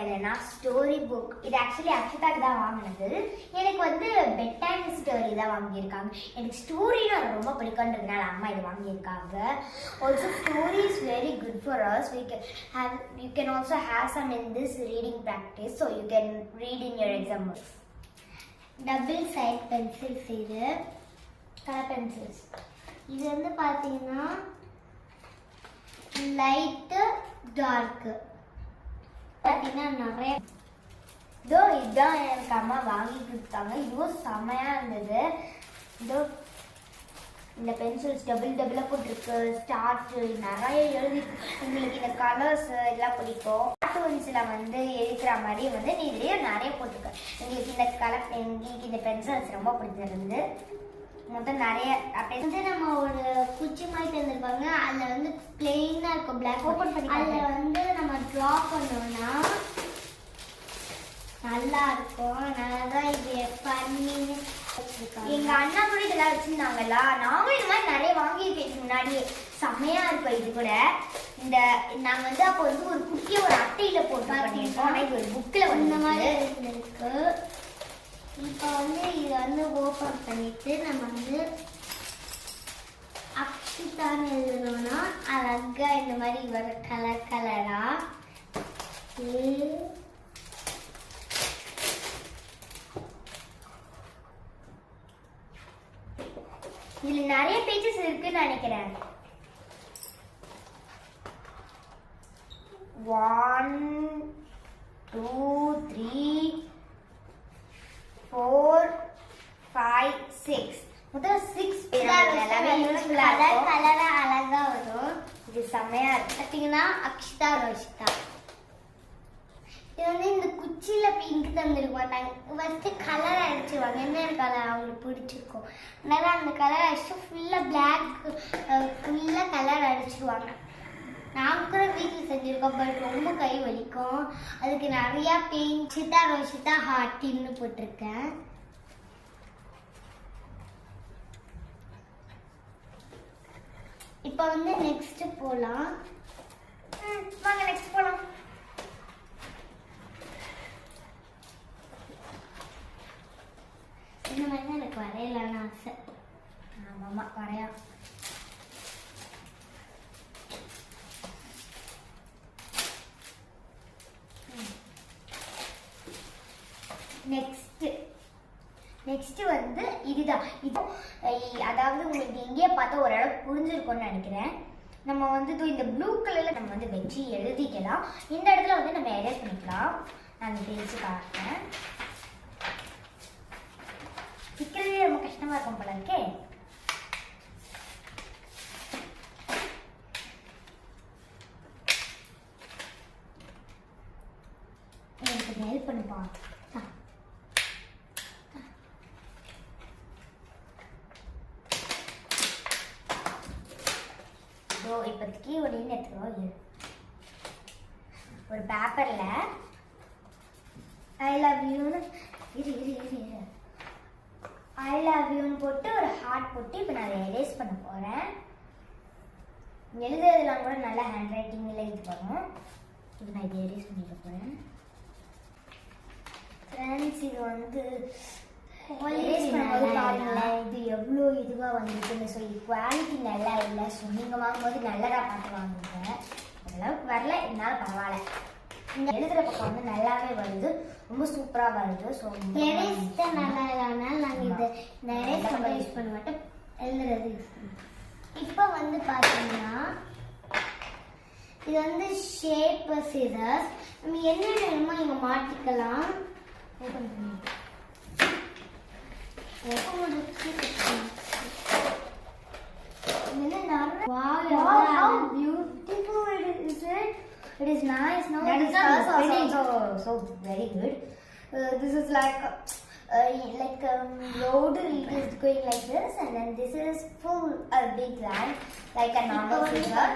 வாங்கினேன்னா story book. இது actually அக்ஷிதாக்கு தான் வாங்கினது. எனக்கு வந்து பெட் டைம் ஸ்டோரி தான் வாங்கியிருக்காங்க. எனக்கு ஸ்டோரினா ரொம்ப பிடிக்குன்றதுனால அம்மா இது வாங்கியிருக்காங்க. Also story is very good for us. You can also have some in this reading practice, so you can read in your exam. Double side pencils, இது கலர் பென்சில்ஸ். இது வந்து பார்த்தீங்கன்னா லைட்டு டார்க்கு பார்த்தீங்கன்னா நிறைய. இதோ இதுதான் எனக்கு அம்மா வாங்கி கொடுத்தாங்க. இதுவும் செமையாக இருந்தது. இதோ இந்த பென்சில்ஸ் டபுளாக போட்டிருக்கு. ஸ்டார்ட் நிறைய எழுதிருக்கு. உங்களுக்கு இந்த கலர்ஸ் எல்லாம் பிடிக்கும். கார்ட்டூன்ஸில் வந்து எழுதுகிற மாதிரி வந்து நீ இதுலேயே நிறைய போட்டிருக்க. எங்களுக்கு இந்த கலர் எங்களுக்கு இந்த பென்சில்ஸ் ரொம்ப பிடிச்சிருந்து. மொத்தம் நிறைய அப்படியே வந்து நம்ம ஒரு குச்சி மாதிரி தந்துருப்பாங்க. அதில் வந்து பிளெயினாக இருக்கும், பிளாக் ஓப்பன் பண்ணி அதில் வந்து நம்ம ட்ரா பண்ணோம்னா நல்லா இருக்கும். நல்லா தான் இது பண்ணி வச்சுருக்காங்க. எங்கள் அண்ணா கூட இதெல்லாம் வச்சுருந்தாங்களா. நாங்களும் இந்த மாதிரி நிறைய வாங்கியிருக்கேன் முன்னாடி. செம்மையாக இருக்கும். இது கூட இந்த நாங்கள் வந்து அப்போ வந்து ஒரு குட்டியை ஒரு அட்டையில் போட்டு பண்ணியிருக்கோம். ஆனால் இது ஒரு புக்கில் இந்த மாதிரி இருக்கு. இப்போ வந்து இதை வந்து ஓப்பன் பண்ணிட்டு நம்ம வந்து அக்ஷிதான்னு எழுதணும்னா அழகா இந்த மாதிரி வர கலர் கலரா. இதுல நிறைய பேஜஸ் இருக்குன்னு நினைக்கிறேன். 1 2 3 4 5 6 மொத்தம் 6 கலரா அழகா வரும். இது செம்மையா இருக்கு. பார்த்தீங்கன்னா அக்ஷிதா ரோஷிதா. இது வந்து இந்த குச்சியில பிங்க் தந்துருக்க மாட்டாங்க. ஃபர்ஸ்ட் கலர் அடிச்சிருவாங்க. என்ன கலர் அவங்களுக்கு பிடிச்சிருக்கும். அதனால அந்த கலர் அடிச்சு ஃபுல்லா கலர் அடிச்சிருவாங்க. நான் கூட வீட்டில் செஞ்சிருக்கோம். பட் ரொம்ப கை வலிக்கும். அதுக்கு நிறையா பெயிண்ட் சித்தா ரோஷிதா ஹார்ட்டின்னு போட்டிருக்கேன். இப்போ வந்து நெக்ஸ்ட் போகலாம். வாங்க நெக்ஸ்ட் போலாம். இந்த மாதிரி தான் எனக்கு வரையலான்னு ஆசை. ஆமாம்மா வரையா. நெக்ஸ்ட் வந்து இதுதான். இப்போ அதாவது உங்களுக்கு எங்கேயே பார்த்தா ஓரளவுக்கு புரிஞ்சிருக்கும்னு நினைக்கிறேன். நம்ம வந்து இந்த ப்ளூ கலர்ல நம்ம வந்து வச்சு எழுதிக்கலாம். இந்த இடத்துல வந்து நம்ம எரேஸ் பண்ணிக்கலாம். நான் பேசி பார்த்தேன். சிக்கிறதே ரொம்ப கஷ்டமா இருக்கும் போல இருக்கே. எனக்கு ஹெல்ப் பண்ணுப்பா. இப்போதைக்கு ஒரு எடுத்துக்கோ. ஒரு பேப்பர்ல ஐ லவ் யூன்னு ஐ லவ் யூன்னு போட்டு ஒரு ஹார்ட் போட்டு இப்போ நான் அதை எரேஸ் பண்ண போகிறேன். எழுதுறதுலாம் கூட நல்ல ஹேண்ட் ரைட்டிங்கில் இது பண்ணும். இப்போ நான் இதை எரேஸ் பண்ணிக்க போகிறேன். ஃப்ரெண்ட்ஸ் இது வந்து எரேஸ் பண்ணும்போது பாருங்களேன் இது எவ்வளோ இதுவாக வந்துருக்குன்னு சொல்லி குவாலிட்டி நல்லா இல்லை. ஸோ நீங்கள் வாங்கும்போது நல்லதாக பார்த்து வாங்குங்க. ஓரளவுக்கு வரல, இருந்தாலும் பரவாயில்ல. இந்த எழுதுகிற பக்கம் வந்து நல்லாவே வருது, ரொம்ப சூப்பராக வருது. ஸோ எரேஸ் தான் நல்லா இல்லைனால நாங்கள் இந்த எரேஸ் மட்டும் யூஸ் பண்ண மாட்டோம், எழுதுறது யூஸ் பண்ணுவோம். இப்போ வந்து பார்த்தீங்கன்னா இது வந்து ஷேப் சீசர்ஸ். நம்ம என்ன வேணுமோ நீங்கள் மாட்டிக்கலாம். ஓப்பன் பண்ணி Wow, how beautiful is it? It is nice. No, that is also very good. This is like road is going like this, and then this is full a big line like a normal figure,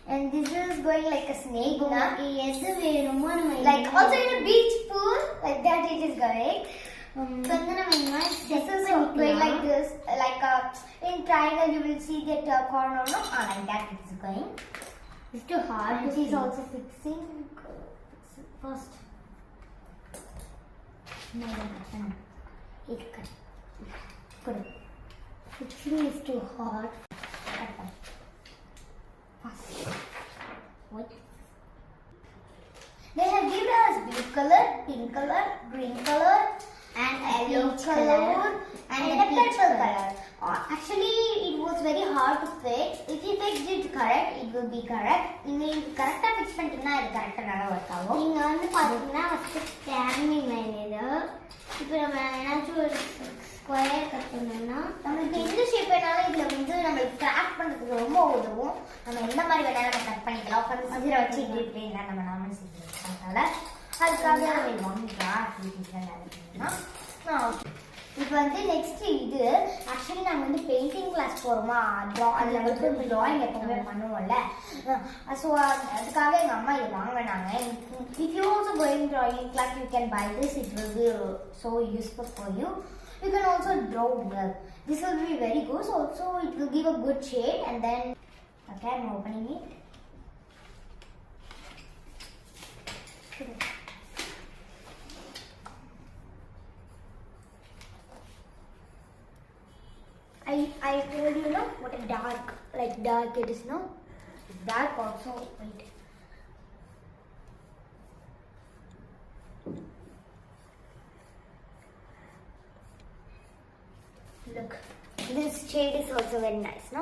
and this is going like a snake. Like also in a beach pool, like that it is going. This is going like this, like in triangle you will see that corner, no? Like that it is going. It's too hard. And she's also fixing. First இது cut கொடு. Fixing is too hard. What? They have given us blue color, pink color, green color, and yellow color, and a purple color. Actually, it was very hard to fix. If you fixed it correct, it will be correct. நீங்கள் கரெக்டாக fix பண்ணிட்டீங்கன்னா இது கரெக்டாக நல்லா work ஆகும். நீங்கள் வந்து பார்த்தீங்கன்னா ஃபஸ்ட்டு ஸ்டாண்டிங் லைன் இது. இப்போ நம்ம ஏதாச்சும் ஒரு ஸ்கொயர் கட் பண்ணோம்னா நம்மளுக்கு எந்த ஷேப் வேணாலும் இதில் வந்து நம்மளுக்கு கிராஃப்ட் பண்ணுறதுக்கு ரொம்ப உதவும். நம்ம எந்த மாதிரி வேணாலும் நம்ம கட் பண்ணிக்கலாம். கன்சிடர் வச்சு இப்படி இல்லை நம்ம நார்மல் செஞ்சு அதனால அதுக்காக வாங்கிக்கலாம். இப்போ வந்து நெக்ஸ்ட் இது ஆக்சுவலி நாங்கள் வந்து பெயிண்டிங் கிளாஸ் போகிறோமா, அதில் வந்து ட்ராயிங் எப்பவுமே பண்ணுவோம்ல. ஸோ அதுக்காக எங்கள் அம்மா இது வாங்கினாங்க. If you also going drawing class you can buy this. It will be so useful for you. You can also draw well. This will be very good. So also it will give a good shade. And then okay, I'm opening it. I told you know what a dark it is, no? Dark also. Wait. Look, this shade is also very nice, no?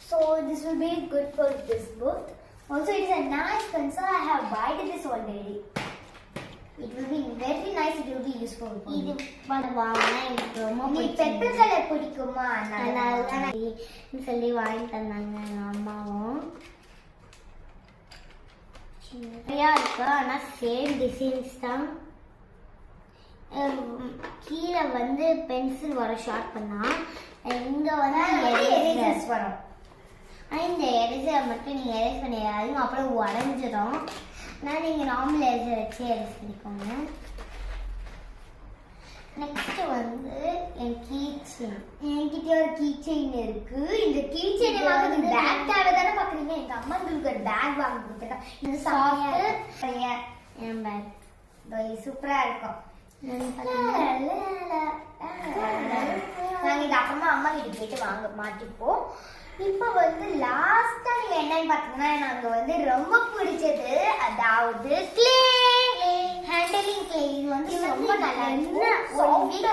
So this will be good for this book. Also, it is a nice pencil. I have bought this already. It will be very nice. It will be useful for you. வாங்கினா எனக்கு ரொம்ப pepper colour பிடிக்குமா? அதனால தான் சொல்லி வாங்கி தந்தாங்க எங்கள் அம்மாவும். நிறையா இருக்கு, ஆனால் சேம் டிசைன்ஸ் தான். கீழே வந்து பென்சில் வர ஷார்ட் பண்ணா இங்கே வந்து எரேசர்ஸ் வரும். ஆனால் இந்த எரேசரை மட்டும் நீங்கள் எரேஸ் பண்ணிடாதீங்க, அப்புறம் உடஞ்சிடும். ஆனால் நீங்கள் நார்மல் எரேசர் வச்சு எரேஸ் பண்ணிக்கோங்க. நெக்ஸ்ட் வந்து என் கீ செயின். என்கிட்ட ஒரு கீ செயின் இருக்கு. இந்த கீ செயினை வாங்குறது பேக் தேவை தானே பார்க்குறீங்க. எங்க அம்மா உங்களுக்கு ஒரு பேக் வாங்கி கொடுத்துருக்காங்க. இது சாஃப்ட் என் பேக் சூப்பரா இருக்கும். நாங்க இது அப்புறமா அம்மா கிட்ட போயிட்டு வாங்க மாட்டிப்போம். இப்ப வந்து லாஸ்டா நீங்க என்னன்னு பாத்தீங்கன்னா நாங்க வந்து ரொம்ப பிடிச்சது அதாவது கிளே ஹேண்டலிங் கிளே. இது வந்து ரொம்ப நல்லா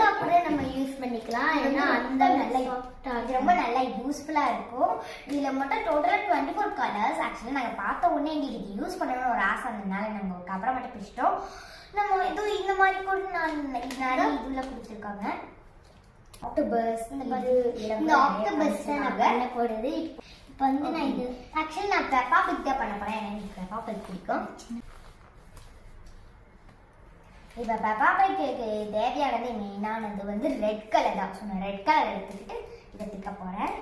அப்படியே நம்ம யூஸ் பண்ணிக்கலாம். ஏன்னா அந்த ரொம்ப நல்லா யூஸ்ஃபுல்லா இருக்கும். இதுல மட்டும் டோட்டலா 24 கலர்ஸ். ஆக்சுவலி நாங்க பார்த்த உடனே எங்களுக்கு இது யூஸ் பண்ணணும்னு ஒரு ஆசை இருந்ததுனால நாங்க ஒரு கவரை மட்டும் பிடிச்சிட்டோம். நம்ம இது இந்த மாதிரி கூட நான் நிறைய இதுல கொடுத்துருக்காங்க. ஆக்டோபஸ் இந்த ஆக்டோபஸ் நான் பண்ண போடுறது. இப்போ வந்து நான் இது ஆக்சுவலி நான் பெப்பா பிக் தான் பண்ண போறேன். எனக்கு பெப்பா பிக் பிடிக்கும். இப்போ பெப்பா பிக்கு தேவையானது மெயினானது வந்து ரெட் கலர் தான். ஸோ நான் ரெட் கலர் எடுத்துக்கிட்டு இதை பிக்க போறேன்.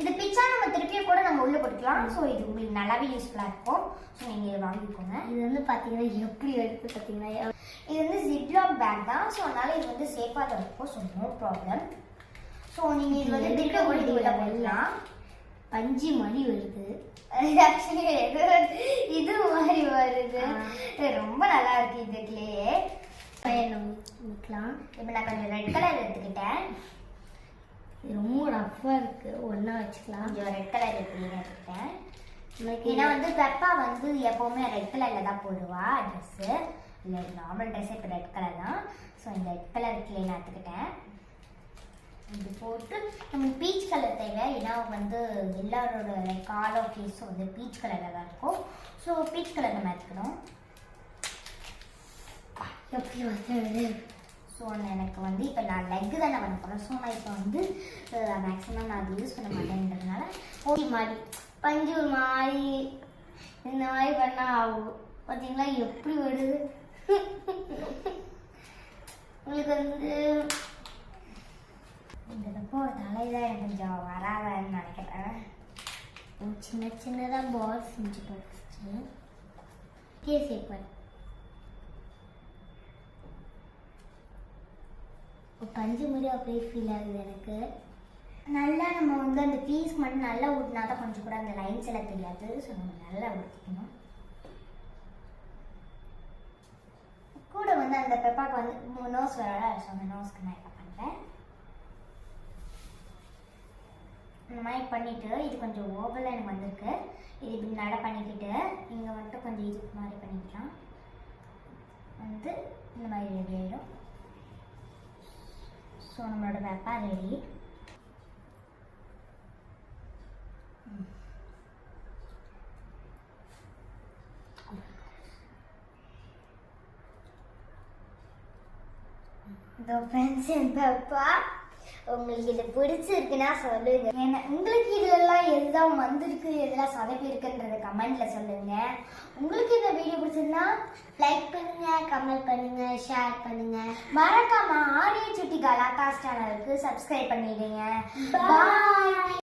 இது பிச்சா நம்ம திருப்பியும் கூட நம்ம உள்ள போட்டுக்கலாம். ஸோ இது உங்களுக்கு நல்லாவே யூஸ்ஃபுல்லா இருக்கும். ஸோ நீங்க இதை வாங்கிக்கோங்க. இது வந்து பாத்தீங்கன்னா எப்படி எடுத்து பாத்தீங்கன்னா இது வந்து ஜிப்லாக் பேக் தான். ஸோ அதனால இது வந்து சேஃபாக தான் இருக்கும். So no problem. ஸோ நீங்கள் இது வந்து திருப்பி கூட இது உள்ள போடலாம். பஞ்சு மாதிரி வருது. ஆக்சுவலி இது மாதிரி வருது. ரொம்ப நல்லா இருக்கு இதுக்குள்ளேயே. நிற்கலாம். இப்போ நான் கொஞ்சம் ரெட் கலர் எடுத்துக்கிட்டேன். இது ரொம்ப ரஃபாக இருக்கு. ஒன்றா வச்சுக்கலாம். கொஞ்சம் ரெட் கலர் எடுத்துக்கிட்டேன். ஏன்னா வந்து பெப்பா வந்து எப்பவுமே ரெட் கலர்ல தான் போடுவா ட்ரெஸ்ஸு. இல்லை நார்மல் ட்ரெஸ்ஸே இப்போ ரெட் கலர் தான். ஸோ இந்த ரெட் கலர் கிளே நான் எடுத்துக்கிட்டேன். இது போட்டு நமக்கு பீச் கலர் தேவை. ஏன்னா வந்து எல்லாரோட கால் ஆஃப் ஃபேஸும் வந்து பீச் கலரில் தான் இருக்கும். ஸோ பீச் கலர் நம்ம எடுத்துக்கணும். எப்படி வந்து ஸோ எனக்கு வந்து இப்போ நான் லெக்கு தானே பண்ண போகிறேன். ஸோ நான் இப்போ வந்து மேக்ஸிமம் நான் அது யூஸ் பண்ண மாட்டேன்றதுனால ஓடி மாதிரி பஞ்சு மாதிரி இந்த மாதிரி பண்ணால் பார்த்தீங்களா எப்படி வருது. உங்களுக்கு வந்து இந்த தப்போ தலைதான் எனக்கு கொஞ்சம் வராதுன்னு நினைக்கிறேன். சின்ன சின்னதாக பால் செஞ்சு படிச்சு கேசேப்பேன். பஞ்சு மாதிரி அப்படியே ஃபீல் ஆகுது எனக்கு. நல்லா நம்ம வந்து அந்த பீஸ் மட்டும் நல்லா ஊட்டினா தான் கொஞ்சம் கூட அந்த லைன்ஸ் எல்லாம் தெரியாது. ஸோ நம்ம நல்லா ஊற்றிக்கணும். கூட வந்து அந்த பெப்பாக்கு வந்து நோஸ் வர ஸோ அந்த நோஸ்க்கு நான் என்ன பண்ணுறேன், இந்த மாதிரி பண்ணிவிட்டு இது கொஞ்சம் ஓவலாக எனக்கு வந்திருக்கு. இது இப்படி நட பண்ணிக்கிட்டு இங்கே வந்துட்டு கொஞ்சம் இது மாதிரி பண்ணிக்கலாம். வந்து இந்த மாதிரி ரெடி ஆகிடும். ஸோ நம்மளோட பெப்பா ரெடி. இந்த பென்சில் பெப்பா உங்களுக்கு இது பிடிச்சிருக்குன்னா சொல்லுங்க. ஏன்னா உங்களுக்கு இதெல்லாம் எதுதான் வந்திருக்கு, எதெல்லாம் சொதப்பி இருக்குன்றத கமெண்ட்ல சொல்லுங்க. உங்களுக்கு இந்த வீடியோ பிடிச்சிருந்தா லைக் பண்ணுங்க, கமெண்ட் பண்ணுங்க, ஷேர் பண்ணுங்க. மறக்காம ஆரிய சுட்டி கலாகாஸ் சேனலுக்கு சப்ஸ்கிரைப் பண்ணிடுங்க. பாய்.